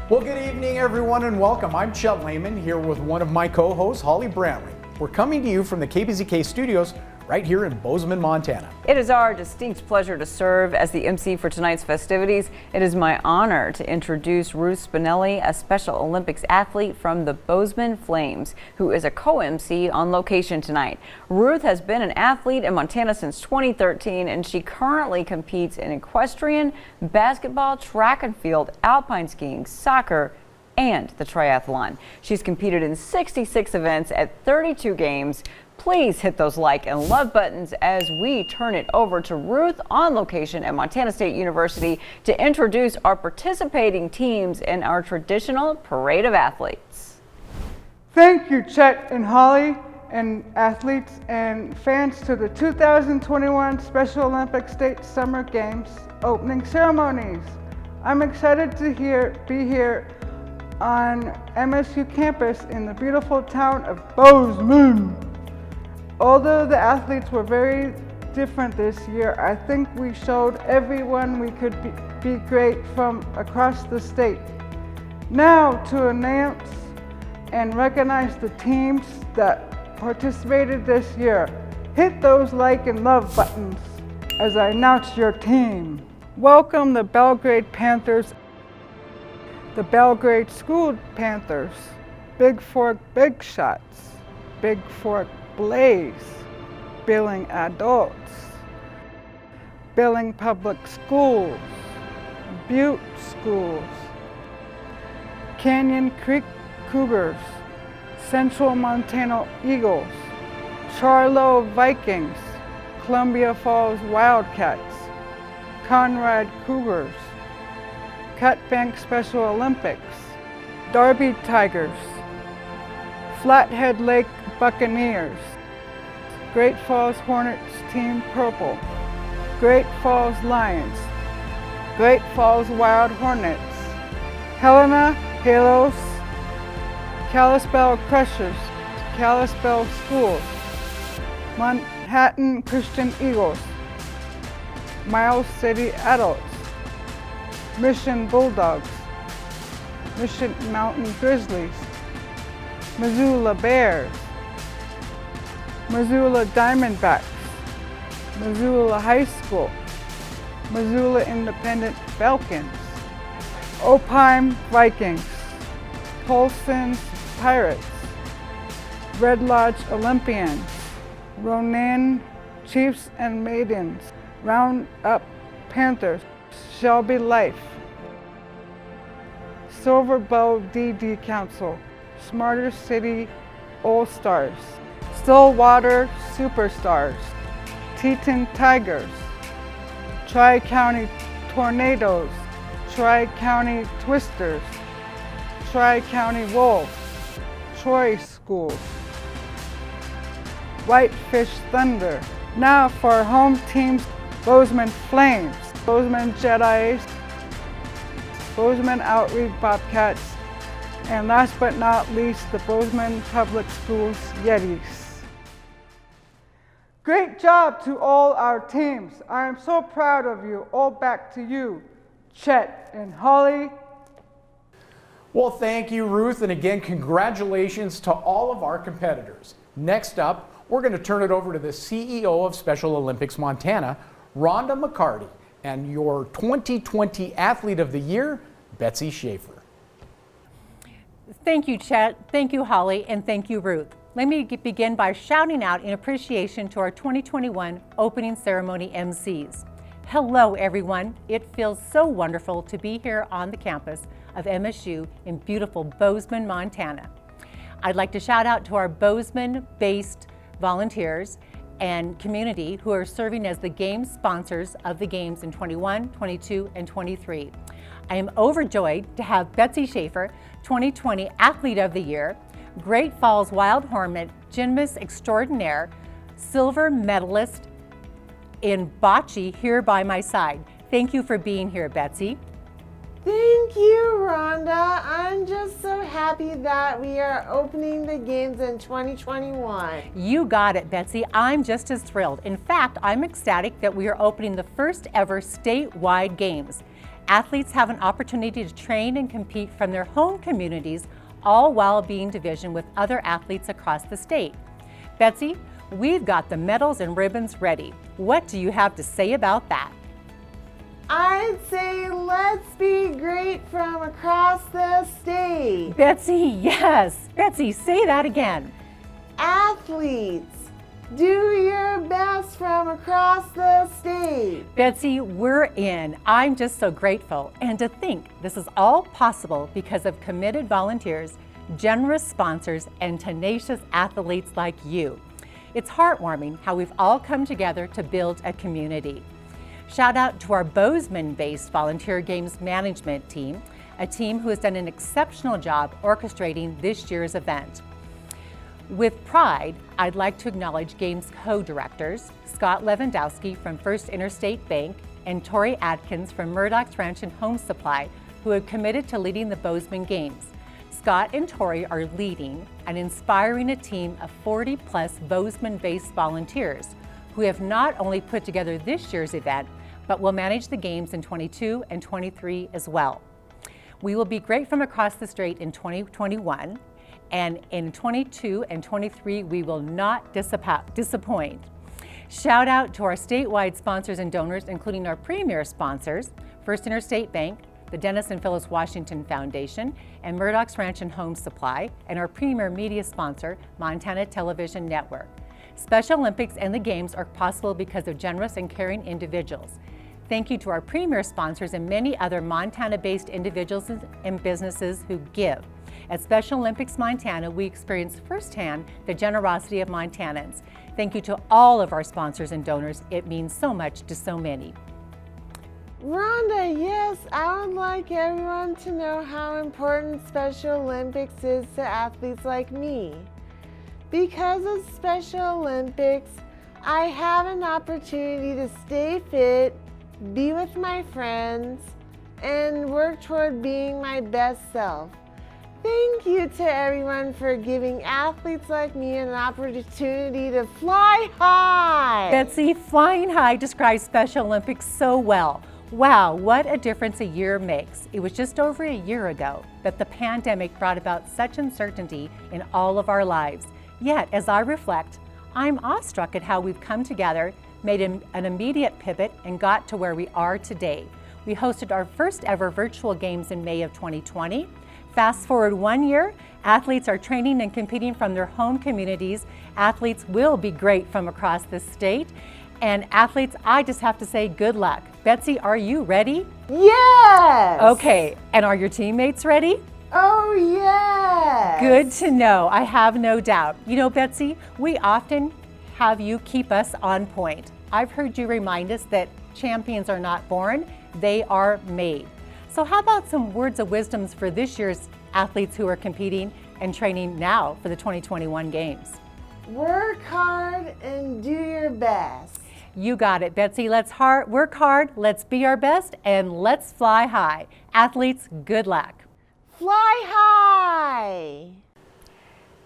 Well, good evening, everyone, and welcome. I'm Chet Lehman here with one of my co-hosts, Holly Brantley. We're coming to you from the KPZK studios right here in Bozeman, Montana. It is our distinct pleasure to serve as the MC for tonight's festivities. It is my honor to introduce Ruth Spinelli, a Special Olympics athlete from the Bozeman Flames, who is a co-MC on location tonight. Ruth has been an athlete in Montana since 2013, and she currently competes in equestrian, basketball, track and field, alpine skiing, soccer, and the triathlon. She's competed in 66 events at 32 games. Please hit those like and love buttons as we turn it over to Ruth on location at Montana State University to introduce our participating teams in our traditional parade of athletes. Thank you, Chet and Holly, and athletes and fans, to the 2021 Special Olympics State Summer Games opening ceremonies. I'm excited to be here on MSU campus in the beautiful town of Bozeman. Although the athletes were very different this year, I think we showed everyone we could be great from across the state. Now to announce and recognize the teams that participated this year. Hit those like and love buttons as I announce your team. Welcome the Belgrade Panthers, the Belgrade School Panthers, Big Fork Big Shots, Big Fork Blaze, Billing Adults, Billing Public Schools, Butte Schools, Canyon Creek Cougars, Central Montana Eagles, Charlo Vikings, Columbia Falls Wildcats, Conrad Cougars, Cut Bank Special Olympics, Darby Tigers, Flathead Lake Buccaneers, Great Falls Hornets Team Purple, Great Falls Lions, Great Falls Wild Hornets, Helena Halos, Kalispell Crushers, Kalispell Schools, Manhattan Christian Eagles, Miles City Adults, Mission Bulldogs, Mission Mountain Grizzlies, Missoula Bears, Missoula Diamondbacks, Missoula High School, Missoula Independent Falcons, Opheim Vikings, Polson's Pirates, Red Lodge Olympians, Ronan Chiefs and Maidens, Roundup Panthers, Shelby Life, Silver Bow DD Council, Smarter City All-Stars, Stillwater Superstars, Teton Tigers, Tri-County Tornadoes, Tri-County Twisters, Tri-County Wolves, Troy Schools, Whitefish Thunder. Now for our home teams, Bozeman Flames, Bozeman Jedis, Bozeman Outreach Bobcats, and last but not least, the Bozeman Public Schools Yetis. Great job to all our teams. I am so proud of you. All back to you, Chet and Holly. Well, thank you, Ruth, and again, congratulations to all of our competitors. Next up, we're going to turn it over to the CEO of Special Olympics Montana, Rhonda McCarty, and your 2020 Athlete of the Year, Betsy Schaefer. Thank you, Chet. Thank you, Holly, and thank you, Ruth. Let me begin by shouting out in appreciation to our 2021 opening ceremony MCs. Hello, everyone. It feels so wonderful to be here on the campus of MSU in beautiful Bozeman, Montana. I'd like to shout out to our Bozeman-based volunteers and community who are serving as the game sponsors of the games in 21, 22, and 23. I am overjoyed to have Betsy Schaefer, 2020 Athlete of the Year, Great Falls Wild Hornet Gymnast Extraordinaire, silver medalist in bocce here by my side. Thank you for being here, Betsy. Thank you, Rhonda. I'm just so happy that we are opening the games in 2021. You got it, Betsy. I'm just as thrilled. In fact, I'm ecstatic that we are opening the first ever statewide games. Athletes have an opportunity to train and compete from their home communities, all while being division with other athletes across the state. Betsy, we've got the medals and ribbons ready. What do you have to say about that? I'd say let's be great from across the state. Betsy, yes. Betsy, say that again. Athletes, do your best from across the state. Betsy, we're in. I'm just so grateful. And to think this is all possible because of committed volunteers, generous sponsors, and tenacious athletes like you. It's heartwarming how we've all come together to build a community. Shout out to our Bozeman-based volunteer games management team, a team who has done an exceptional job orchestrating this year's event. With pride, I'd like to acknowledge Games co-directors, Scott Lewandowski from First Interstate Bank and Tori Atkins from Murdoch's Ranch and Home Supply, who have committed to leading the Bozeman Games. Scott and Tori are leading and inspiring a team of 40-plus Bozeman-based volunteers who have not only put together this year's event, but will manage the games in 22 and 23 as well. We will be great from across the state in 2021, and in 22 and 23, we will not disappoint. Shout out to our statewide sponsors and donors, including our premier sponsors, First Interstate Bank, the Dennis and Phyllis Washington Foundation, and Murdoch's Ranch and Home Supply, and our premier media sponsor, Montana Television Network. Special Olympics and the Games are possible because of generous and caring individuals. Thank you to our premier sponsors and many other Montana-based individuals and businesses who give. At Special Olympics Montana, we experience firsthand the generosity of Montanans. Thank you to all of our sponsors and donors. It means so much to so many. Rhonda, yes, I would like everyone to know how important Special Olympics is to athletes like me. Because of Special Olympics, I have an opportunity to stay fit, be with my friends, and work toward being my best self. Thank you to everyone for giving athletes like me an opportunity to fly high. Betsy, flying high describes Special Olympics so well. Wow, what a difference a year makes. It was just over a year ago that the pandemic brought about such uncertainty in all of our lives. Yet, as I reflect, I'm awestruck at how we've come together, made an immediate pivot, and got to where we are today. We hosted our first ever virtual games in May of 2020. Fast forward 1 year, athletes are training and competing from their home communities. Athletes will be great from across the state. And athletes, I just have to say good luck. Betsy, are you ready? Yes! Okay, and are your teammates ready? Oh, yes! Good to know, I have no doubt. You know, Betsy, we often have you keep us on point. I've heard you remind us that champions are not born, they are made. So how about some words of wisdom for this year's athletes who are competing and training now for the 2021 games? Work hard and do your best. You got it, Betsy. Let's work hard, let's be our best, and let's fly high. Athletes, good luck. Fly high!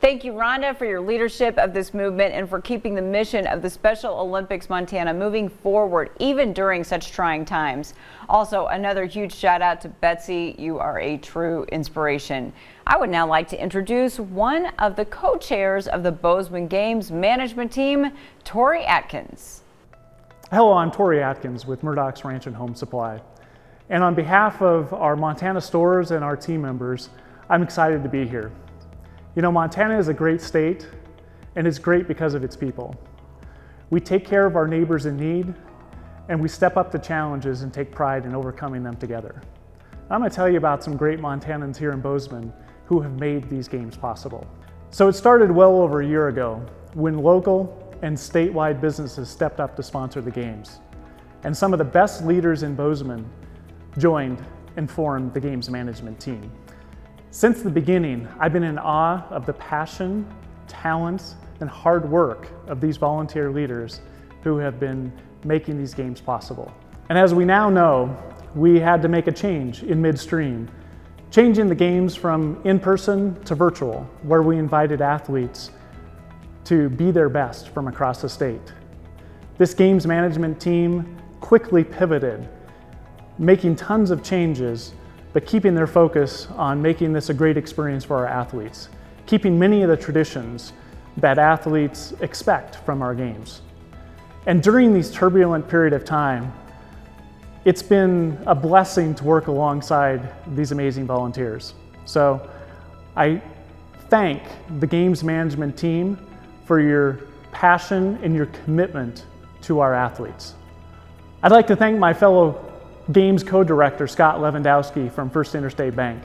Thank you, Rhonda, for your leadership of this movement and for keeping the mission of the Special Olympics Montana moving forward, even during such trying times. Also, another huge shout out to Betsy. You are a true inspiration. I would now like to introduce one of the co-chairs of the Bozeman Games management team, Tori Atkins. Hello, I'm Tori Atkins with Murdoch's Ranch and Home Supply. And on behalf of our Montana stores and our team members, I'm excited to be here. You know, Montana is a great state, and it's great because of its people. We take care of our neighbors in need, and we step up to challenges and take pride in overcoming them together. I'm going to tell you about some great Montanans here in Bozeman who have made these games possible. So it started well over a year ago when local and statewide businesses stepped up to sponsor the games. And some of the best leaders in Bozeman joined and formed the games management team. Since the beginning, I've been in awe of the passion, talents, and hard work of these volunteer leaders who have been making these games possible. And as we now know, we had to make a change in midstream, changing the games from in-person to virtual, where we invited athletes to be their best from across the state. This games management team quickly pivoted making tons of changes, but keeping their focus on making this a great experience for our athletes, keeping many of the traditions that athletes expect from our games. And during these turbulent period of time, it's been a blessing to work alongside these amazing volunteers. So I thank the Games Management team for your passion and your commitment to our athletes. I'd like to thank my fellow Games co-director, Scott Lewandowski from First Interstate Bank.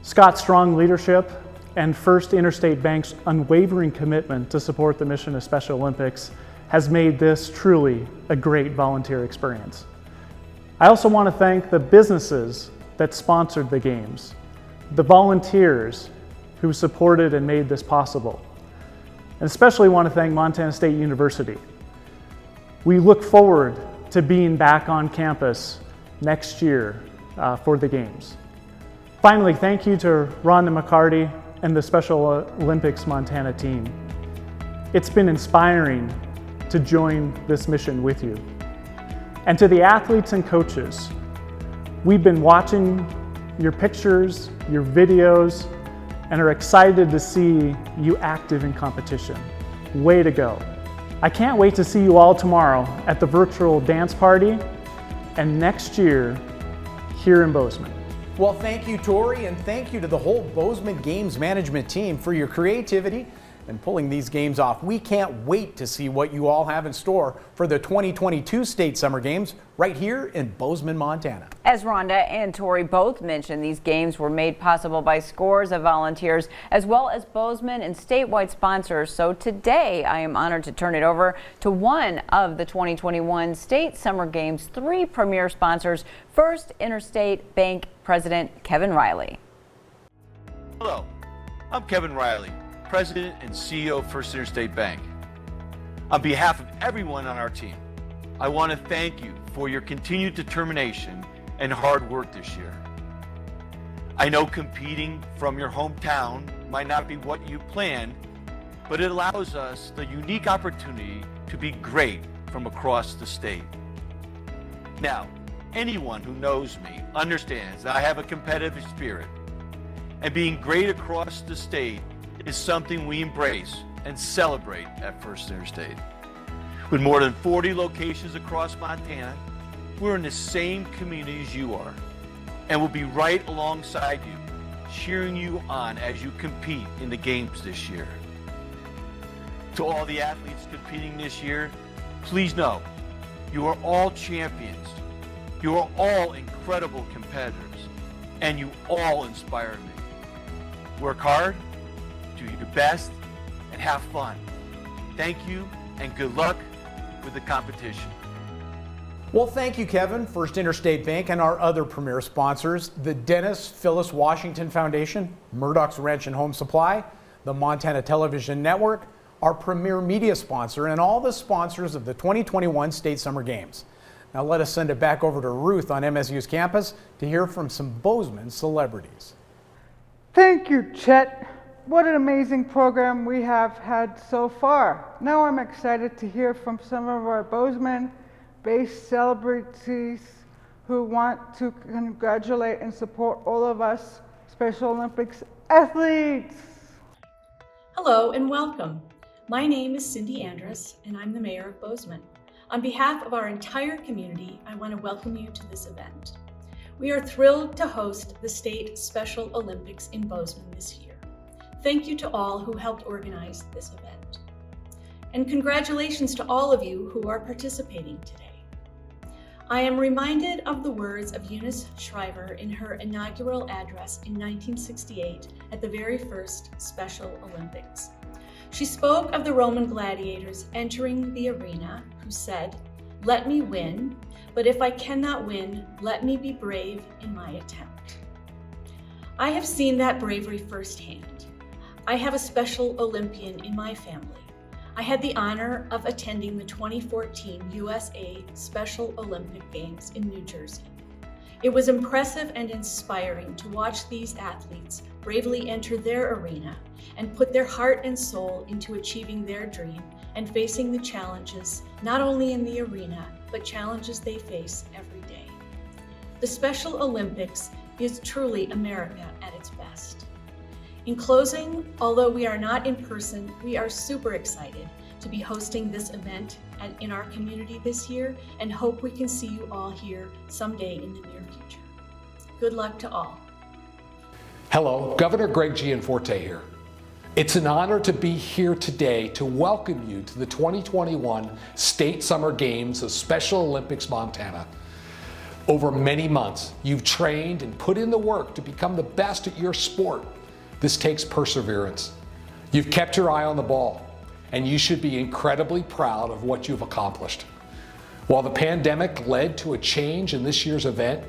Scott's strong leadership and First Interstate Bank's unwavering commitment to support the mission of Special Olympics has made this truly a great volunteer experience. I also want to thank the businesses that sponsored the Games, the volunteers who supported and made this possible, and especially want to thank Montana State University. We look forward to being back on campus next year for the Games. Finally, thank you to Rhonda McCarty and the Special Olympics Montana team. It's been inspiring to join this mission with you. And to the athletes and coaches, we've been watching your pictures, your videos, and are excited to see you active in competition. Way to go. I can't wait to see you all tomorrow at the virtual dance party and next year here in Bozeman. Well, thank you, Tori, and thank you to the whole Bozeman Games Management team for your creativity and pulling these games off. We can't wait to see what you all have in store for the 2022 State Summer Games right here in Bozeman, Montana. As Rhonda and Tori both mentioned, these games were made possible by scores of volunteers as well as Bozeman and statewide sponsors. So today I am honored to turn it over to one of the 2021 State Summer Games' 3 premier sponsors, First Interstate Bank President Kevin Riley. Hello, I'm Kevin Riley, President and CEO of First Interstate Bank. On behalf of everyone on our team, I want to thank you for your continued determination and hard work this year. I know competing from your hometown might not be what you planned, but it allows us the unique opportunity to be great from across the state. Now, anyone who knows me understands that I have a competitive spirit, and being great across the state is something we embrace and celebrate at First Interstate. With more than 40 locations across Montana, we're in the same community as you are, and we'll be right alongside you, cheering you on as you compete in the games this year. To all the athletes competing this year, please know you are all champions. You are all incredible competitors, and you all inspire me. Work hard, do your best, and have fun. Thank you, and good luck with the competition. Well, thank you, Kevin, First Interstate Bank, and our other premier sponsors, the Dennis Phyllis Washington Foundation, Murdoch's Ranch and Home Supply, the Montana Television Network, our premier media sponsor, and all the sponsors of the 2021 State Summer Games. Now let us send it back over to Ruth on MSU's campus to hear from some Bozeman celebrities. Thank you, Chet. What an amazing program we have had so far. Now I'm excited to hear from some of our Bozeman-based celebrities who want to congratulate and support all of us Special Olympics athletes. Hello and welcome. My name is Cindy Andrus and I'm the mayor of Bozeman. On behalf of our entire community, I want to welcome you to this event. We are thrilled to host the State Special Olympics in Bozeman this year. Thank you to all who helped organize this event. And congratulations to all of you who are participating today. I am reminded of the words of Eunice Shriver in her inaugural address in 1968 at the very first Special Olympics. She spoke of the Roman gladiators entering the arena who said, "Let me win, but if I cannot win, let me be brave in my attempt." I have seen that bravery firsthand. I have a Special Olympian in my family. I had the honor of attending the 2014 USA Special Olympic Games in New Jersey. It was impressive and inspiring to watch these athletes bravely enter their arena and put their heart and soul into achieving their dream and facing the challenges not only in the arena, but challenges they face every day. the Special Olympics is truly America at its best. In closing, although we are not in person, we are super excited to be hosting this event in our community this year and hope we can see you all here someday in the near future. Good luck to all. Hello, Governor Greg Gianforte here. It's an honor to be here today to welcome you to the 2021 State Summer Games of Special Olympics Montana. Over many months, you've trained and put in the work to become the best at your sport. This takes perseverance. You've kept your eye on the ball, and you should be incredibly proud of what you've accomplished. While the pandemic led to a change in this year's event,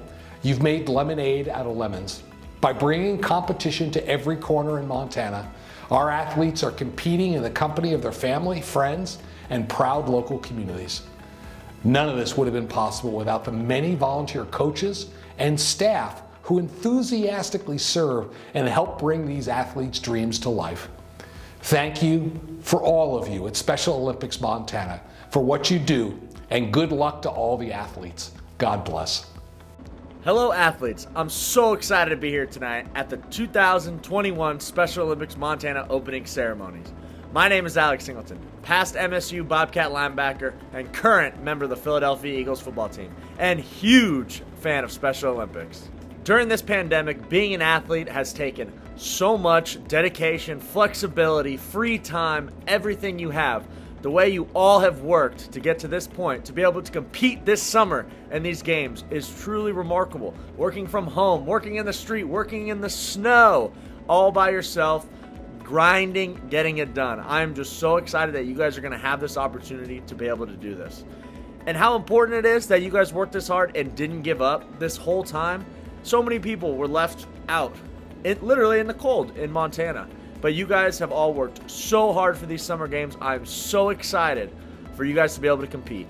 you've made lemonade out of lemons. By bringing competition to every corner in Montana, our athletes are competing in the company of their family, friends, and proud local communities. None of this would have been possible without the many volunteer coaches and staff who enthusiastically serve and help bring these athletes' dreams to life. Thank you for all of you at Special Olympics Montana for what you do, and good luck to all the athletes. God bless. Hello athletes, I'm so excited to be here tonight at the 2021 Special Olympics Montana opening ceremonies. My name is Alex Singleton, past MSU Bobcat linebacker and current member of the Philadelphia Eagles football team, and huge fan of Special Olympics. During this pandemic, being an athlete has taken so much dedication, flexibility, free time, everything you have. The way you all have worked to get to this point, to be able to compete this summer in these games is truly remarkable. Working from home, working in the street, working in the snow, all by yourself, grinding, getting it done. I'm just so excited that you guys are going to have this opportunity to be able to do this. And how important it is that you guys worked this hard and didn't give up this whole time. So many people were left out, literally in the cold in Montana. But you guys have all worked so hard for these summer games. I'm so excited for you guys to be able to compete.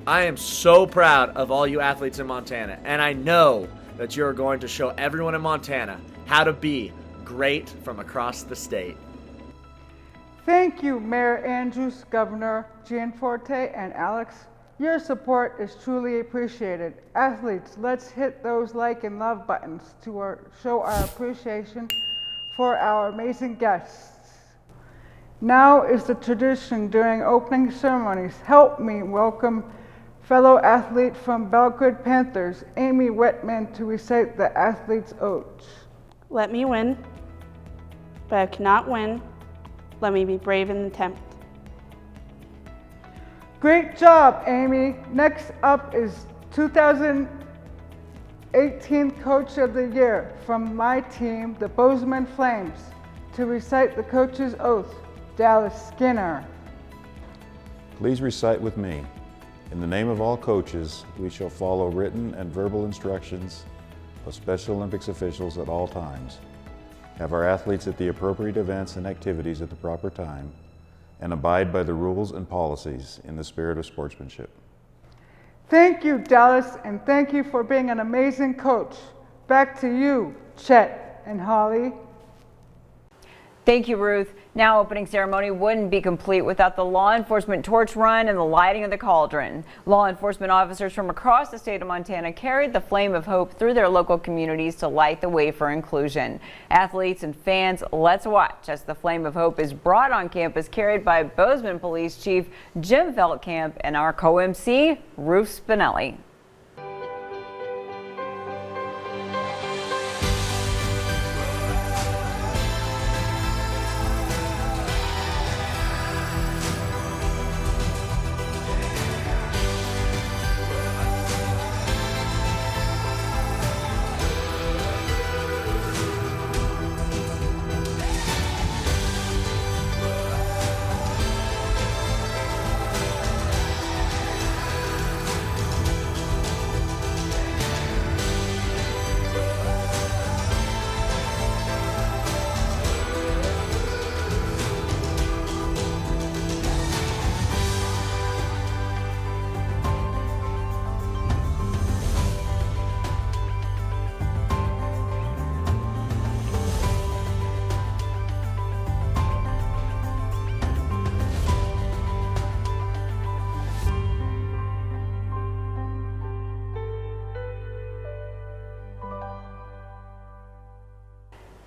I am so proud of all you athletes in Montana, and I know that you're going to show everyone in Montana how to be great from across the state. Thank you, Mayor Andrews, Governor Gianforte, and Alex. Your support is truly appreciated. Athletes, let's hit those like and love buttons to show our appreciation for our amazing guests. Now is the tradition during opening ceremonies. Help me welcome fellow athlete from Belgrade Panthers, Amy Wittman, to recite the athlete's oaths. Let me win, but I cannot win. Let me be brave in the attempt. Great job, Amy. Next up is 2018 Coach of the Year from my team, the Bozeman Flames, to recite the coach's oath, Dallas Skinner. Please recite with me. In the name of all coaches, we shall follow written and verbal instructions of Special Olympics officials at all times, have our athletes at the appropriate events and activities at the proper time, and abide by the rules and policies in the spirit of sportsmanship. Thank you, Dallas, and thank you for being an amazing coach. Back to you, Chet and Holly. Thank you, Ruth. Now, opening ceremony wouldn't be complete without the law enforcement torch run and the lighting of the cauldron. Law enforcement officers from across the state of Montana carried the flame of hope through their local communities to light the way for inclusion. Athletes and fans, let's watch as the flame of hope is brought on campus, carried by Bozeman Police Chief Jim Veldkamp and our co-MC, Ruth Spinelli.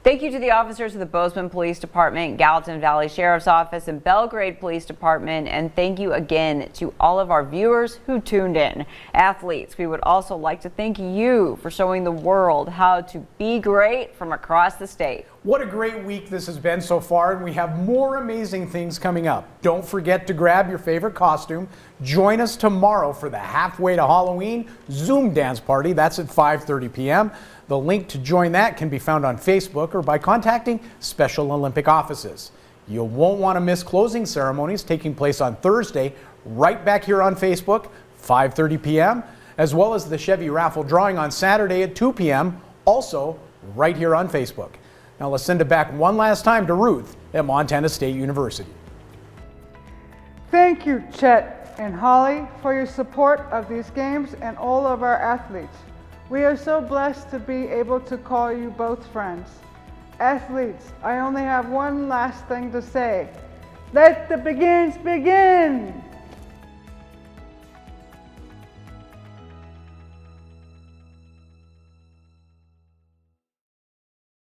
Thank you to the officers of the Bozeman Police Department, Gallatin Valley Sheriff's Office, and Belgrade Police Department. And thank you again to all of our viewers who tuned in. Athletes, we would also like to thank you for showing the world how to be great from across the state. What a great week this has been so far, and we have more amazing things coming up. Don't forget to grab your favorite costume. Join us tomorrow for the Halfway to Halloween Zoom dance party. That's at 5:30 p.m. The link to join that can be found on Facebook or by contacting Special Olympic offices. You won't want to miss closing ceremonies taking place on Thursday, right back here on Facebook, 5:30 p.m., as well as the Chevy raffle drawing on Saturday at 2 p.m., also right here on Facebook. Now let's send it back one last time to Ruth at Montana State University. Thank you, Chet and Holly, for your support of these games and all of our athletes. We are so blessed to be able to call you both friends. Athletes, I only have one last thing to say. Let the begins begin!